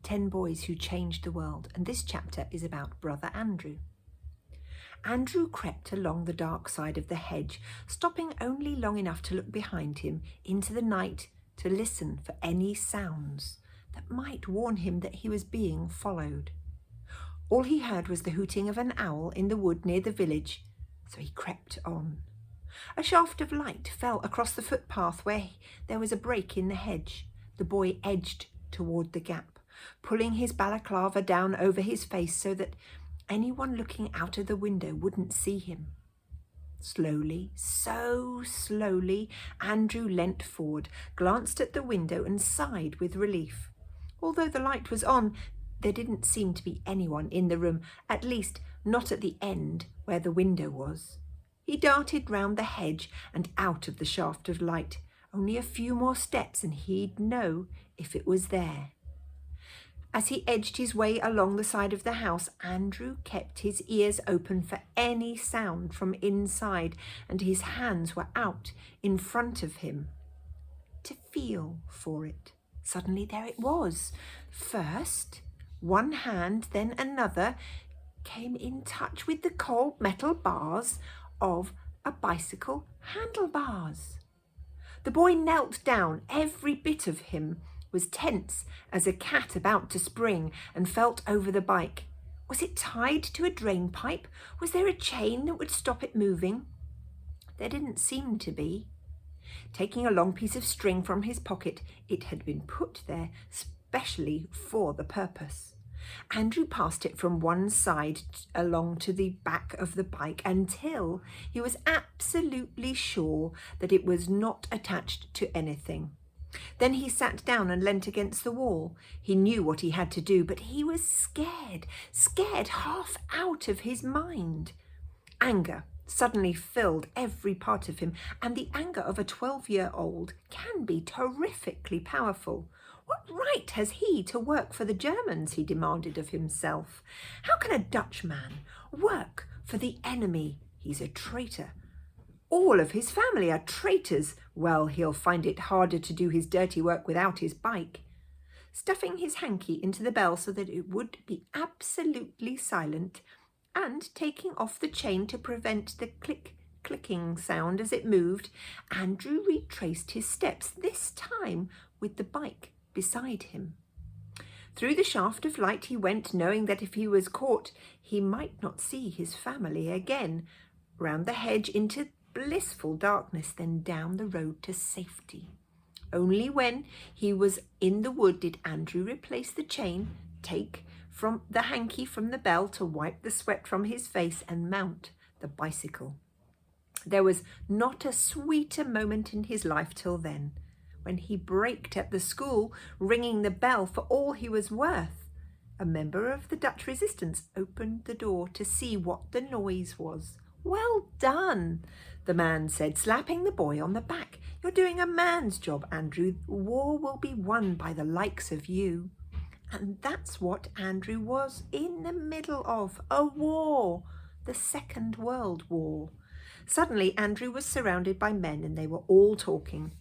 10 boys who changed the world, and this chapter is about Brother Andrew. Andrew crept along the dark side of the hedge, stopping only long enough to look behind him into the night to listen for any sounds that might warn him that he was being followed. All he heard was the hooting of an owl in the wood near the village, so he crept on. A shaft of light fell across the footpath where there was a break in the hedge. The boy edged toward the gap, pulling his balaclava down over his face so that anyone looking out of the window wouldn't see him. Slowly, so slowly, Andrew leant forward, glanced at the window and sighed with relief. Although the light was on, there didn't seem to be anyone in the room, at least not at the end where the window was. He darted round the hedge and out of the shaft of light. Only a few more steps and he'd know if it was there. As he edged his way along the side of the house, Andrew kept his ears open for any sound from inside, and his hands were out in front of him to feel for it. Suddenly there it was. First, one hand, then another, came in touch with the cold metal bars of a bicycle handlebars. The boy knelt down. Every bit of him was tense as a cat about to spring, and felt over the bike. Was it tied to a drain pipe? Was there a chain that would stop it moving? There didn't seem to be. Taking a long piece of string from his pocket, it had been put there specially for the purpose. Andrew passed it from one side along to the back of the bike until he was absolutely sure that it was not attached to anything. Then he sat down and leant against the wall. He knew what he had to do, but he was scared half out of his mind. Anger suddenly filled every part of him, and the anger of a 12-year-old can be terrifically powerful. What right has he to work for the Germans, he demanded of himself. How can a Dutchman work for the enemy? He's a traitor. All of his family are traitors. Well, he'll find it harder to do his dirty work without his bike. Stuffing his hanky into the bell so that it would be absolutely silent, and taking off the chain to prevent the clicking sound as it moved, Andrew retraced his steps, this time with the bike beside him. Through the shaft of light he went, knowing that if he was caught, he might not see his family again. Round the hedge into blissful darkness, then down the road to safety. Only when he was in the wood did Andrew replace the chain, take from the hanky from the bell to wipe the sweat from his face, and mount the bicycle. There was not a sweeter moment in his life till then, when he braked at the school, ringing the bell for all he was worth. A member of the Dutch resistance opened the door to see what the noise was. "Well done," the man said, slapping the boy on the back. "You're doing a man's job, Andrew. The war will be won by the likes of you." And that's what Andrew was in the middle of, a war, the Second World War. Suddenly Andrew was surrounded by men, and they were all talking.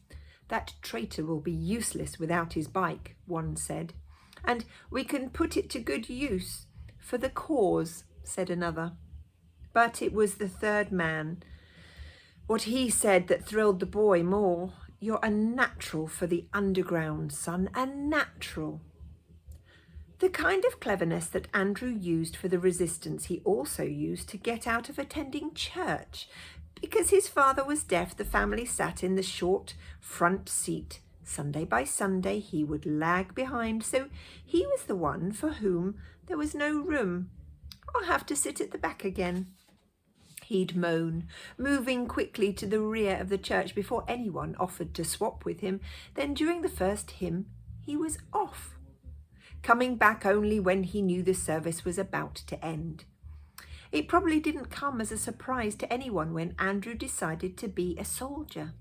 "That traitor will be useless without his bike," one said. "And we can put it to good use for the cause," said another. But it was the third man, what he said, that thrilled the boy more. "You're a natural for the underground, son, a natural." The kind of cleverness that Andrew used for the resistance he also used to get out of attending church. Because his father was deaf, the family sat in the short front seat. Sunday by Sunday he would lag behind, so he was the one for whom there was no room. "I'll have to sit at the back again," he'd moan, moving quickly to the rear of the church before anyone offered to swap with him. Then during the first hymn he was off, coming back only when he knew the service was about to end. It probably didn't come as a surprise to anyone when Andrew decided to be a soldier,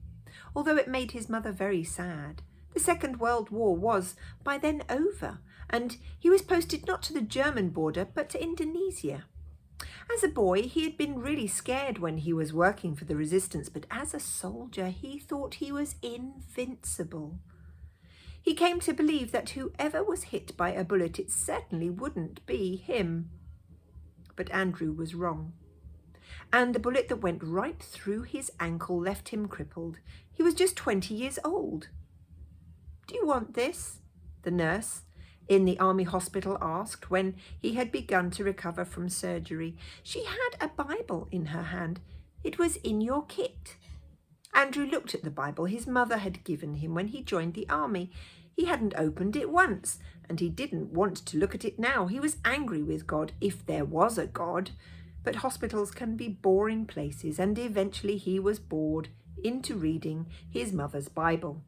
although it made his mother very sad. The Second World War was by then over, and he was posted not to the German border but to Indonesia. As a boy, he had been really scared when he was working for the resistance, but as a soldier, he thought he was invincible. He came to believe that whoever was hit by a bullet, it certainly wouldn't be him. But Andrew was wrong. And the bullet that went right through his ankle left him crippled. He was just 20 years old. "Do you want this?" the nurse in the army hospital asked when he had begun to recover from surgery. She had a Bible in her hand. "It was in your kit." Andrew looked at the Bible his mother had given him when he joined the army. He hadn't opened it once, and he didn't want to look at it now. He was angry with God, if there was a God. But hospitals can be boring places, and eventually he was bored into reading his mother's Bible.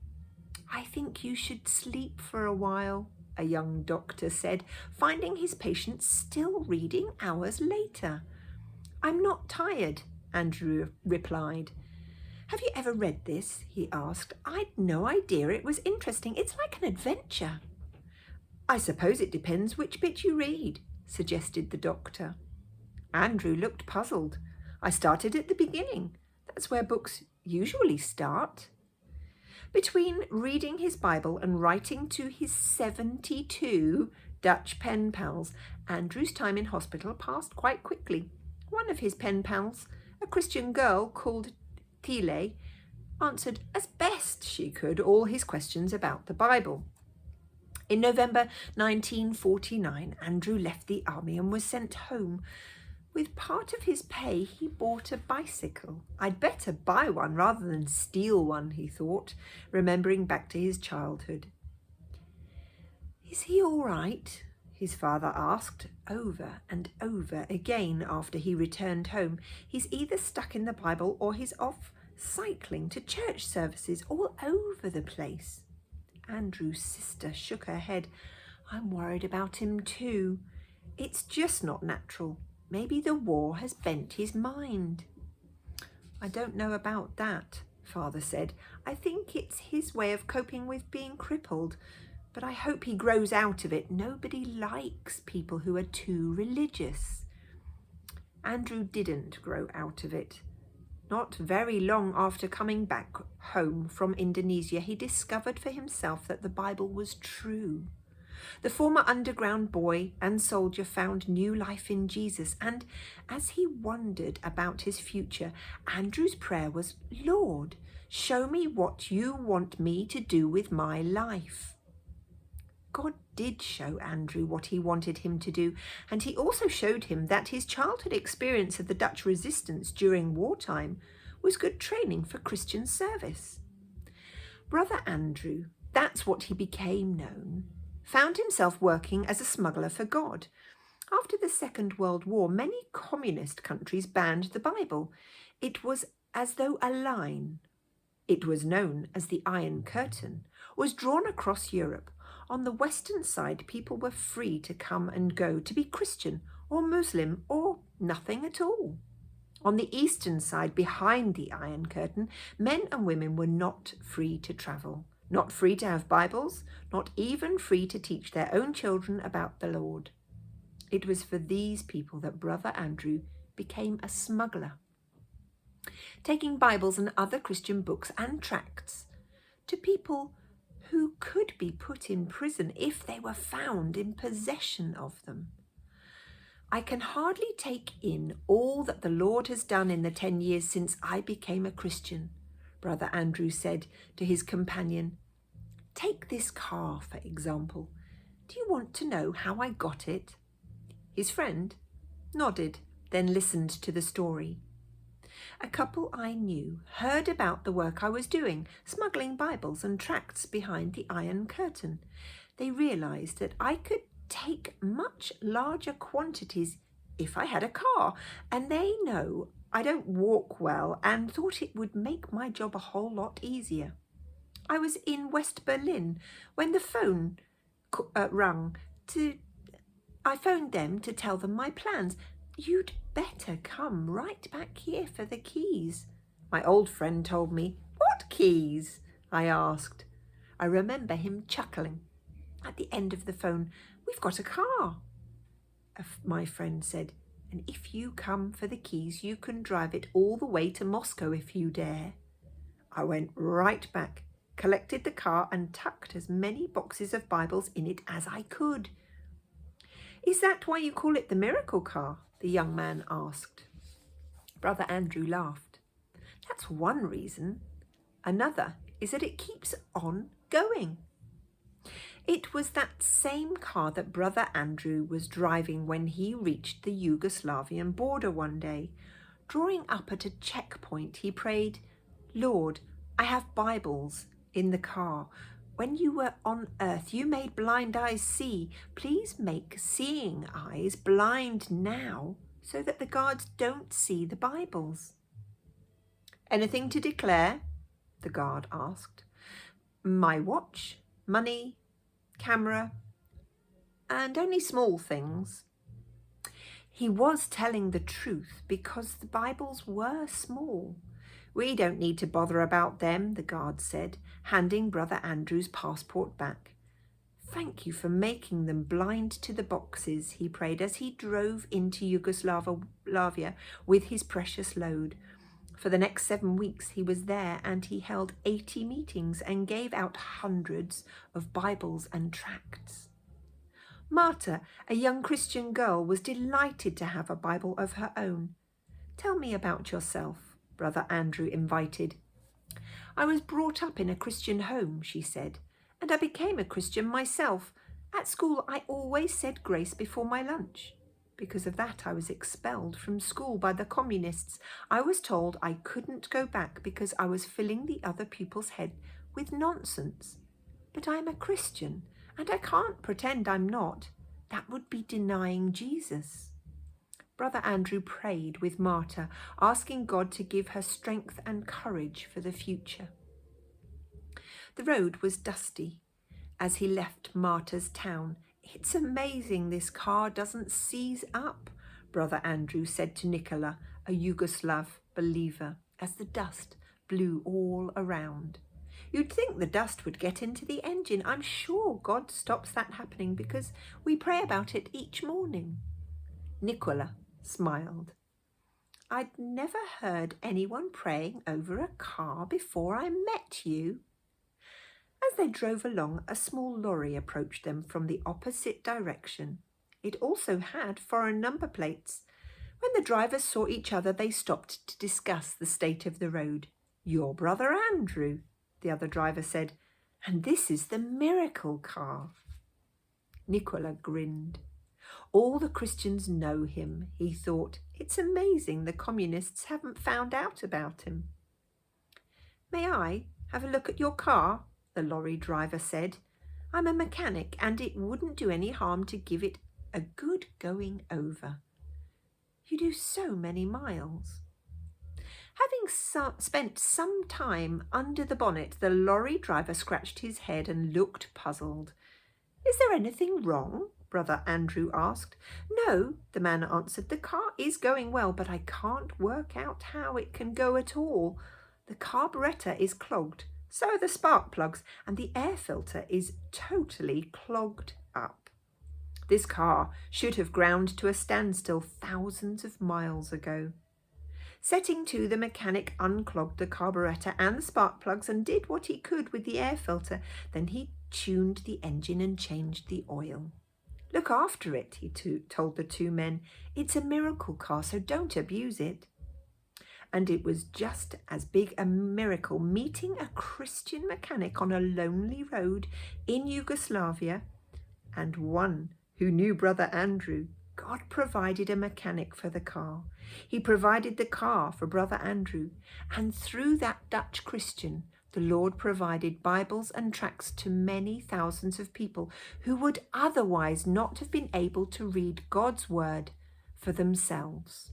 "I think you should sleep for a while," a young doctor said, finding his patient still reading hours later. "I'm not tired," Andrew replied. "Have you ever read this?" he asked. "I'd no idea it was interesting. It's like an adventure." "I suppose it depends which bit you read," suggested the doctor. Andrew looked puzzled. "I started at the beginning. That's where books usually start." Between reading his Bible and writing to his 72 Dutch pen pals, Andrew's time in hospital passed quite quickly. One of his pen pals, a Christian girl called Tile, answered as best she could all his questions about the Bible. In November 1949, Andrew left the army and was sent home. With part of his pay, he bought a bicycle. "I'd better buy one rather than steal one," he thought, remembering back to his childhood. "Is he all right?" his father asked over and over again after he returned home. "He's either stuck in the Bible or he's off cycling to church services all over the place." Andrew's sister shook her head. "I'm worried about him too. It's just not natural. Maybe the war has bent his mind." "I don't know about that," father said. "I think it's his way of coping with being crippled, but I hope he grows out of it. Nobody likes people who are too religious." Andrew didn't grow out of it. Not very long after coming back home from Indonesia, he discovered for himself that the Bible was true. The former underground boy and soldier found new life in Jesus, and as he wondered about his future, Andrew's prayer was, "Lord, show me what you want me to do with my life." God did show Andrew what he wanted him to do, and he also showed him that his childhood experience of the Dutch resistance during wartime was good training for Christian service. Brother Andrew, that's what he became known, found himself working as a smuggler for God. After the Second World War, many communist countries banned the Bible. It was as though a line, it was known as the Iron Curtain, was drawn across Europe. On the western side, people were free to come and go, to be Christian or Muslim or nothing at all. On the eastern side, behind the Iron Curtain, men and women were not free to travel, not free to have Bibles, not even free to teach their own children about the Lord. It was for these people that Brother Andrew became a smuggler, taking Bibles and other Christian books and tracts to people who could be put in prison if they were found in possession of them. "I can hardly take in all that the Lord has done in the 10 years since I became a Christian," Brother Andrew said to his companion. "Take this car, for example. Do you want to know how I got it?" His friend nodded, then listened to the story. "A couple I knew heard about the work I was doing, smuggling Bibles and tracts behind the Iron Curtain. They realised that I could take much larger quantities if I had a car, and they know I don't walk well and thought it would make my job a whole lot easier. I was in West Berlin when the phone rang. I phoned them to tell them my plans. You'd better come right back here for the keys. My old friend told me. What keys? I asked. I remember him chuckling. At the end of the phone, we've got a car. My friend said, and if you come for the keys, you can drive it all the way to Moscow if you dare. I went right back. collected the car and tucked as many boxes of Bibles in it as I could. Is that why you call it the miracle car? The young man asked. Brother Andrew laughed. That's one reason. Another is that it keeps on going. It was that same car that Brother Andrew was driving when he reached the Yugoslavian border one day. Drawing up at a checkpoint, he prayed, Lord, I have Bibles in the car. When you were on earth, you made blind eyes see. Please make seeing eyes blind now so that the guards don't see the Bibles. Anything to declare? The guard asked. My watch, money, camera, and only small things. He was telling the truth because the Bibles were small. We don't need to bother about them, the guard said, handing Brother Andrew's passport back. Thank you for making them blind to the boxes, he prayed as he drove into Yugoslavia with his precious load. For the next 7 weeks he was there, and he held 80 meetings and gave out hundreds of Bibles and tracts. Marta, a young Christian girl, was delighted to have a Bible of her own. Tell me about yourself, Brother Andrew invited. I was brought up in a Christian home, she said, and I became a Christian myself. At school, I always said grace before my lunch. Because of that, I was expelled from school by the communists. I was told I couldn't go back because I was filling the other pupils' head with nonsense. But I'm a Christian, and I can't pretend I'm not. That would be denying Jesus. Brother Andrew prayed with Marta, asking God to give her strength and courage for the future. The road was dusty as he left Marta's town. It's amazing this car doesn't seize up, Brother Andrew said to Nicola, a Yugoslav believer, as the dust blew all around. You'd think the dust would get into the engine. I'm sure God stops that happening because we pray about it each morning. Nicola smiled. I'd never heard anyone praying over a car before I met you. As they drove along, a small lorry approached them from the opposite direction. It also had foreign number plates. When the drivers saw each other, they stopped to discuss the state of the road. You're Brother Andrew, the other driver said, and this is the miracle car. Nicola grinned. All the Christians know him, he thought. It's amazing the communists haven't found out about him. May I have a look at your car? The lorry driver said. I'm a mechanic and it wouldn't do any harm to give it a good going over. You do so many miles. Having spent some time under the bonnet, the lorry driver scratched his head and looked puzzled. Is there anything wrong? Brother Andrew asked. No, the man answered. The car is going well, but I can't work out how it can go at all. The carburettor is clogged. So are the spark plugs, and the air filter is totally clogged up. This car should have ground to a standstill thousands of miles ago. Setting to, the mechanic unclogged the carburettor and the spark plugs and did what he could with the air filter. Then he tuned the engine and changed the oil. Look after it, he told the two men. It's a miracle car, so don't abuse it. And it was just as big a miracle meeting a Christian mechanic on a lonely road in Yugoslavia, and one who knew Brother Andrew. God provided a mechanic for the car. He provided the car for Brother Andrew, and through that Dutch Christian, the Lord provided Bibles and tracts to many thousands of people who would otherwise not have been able to read God's word for themselves.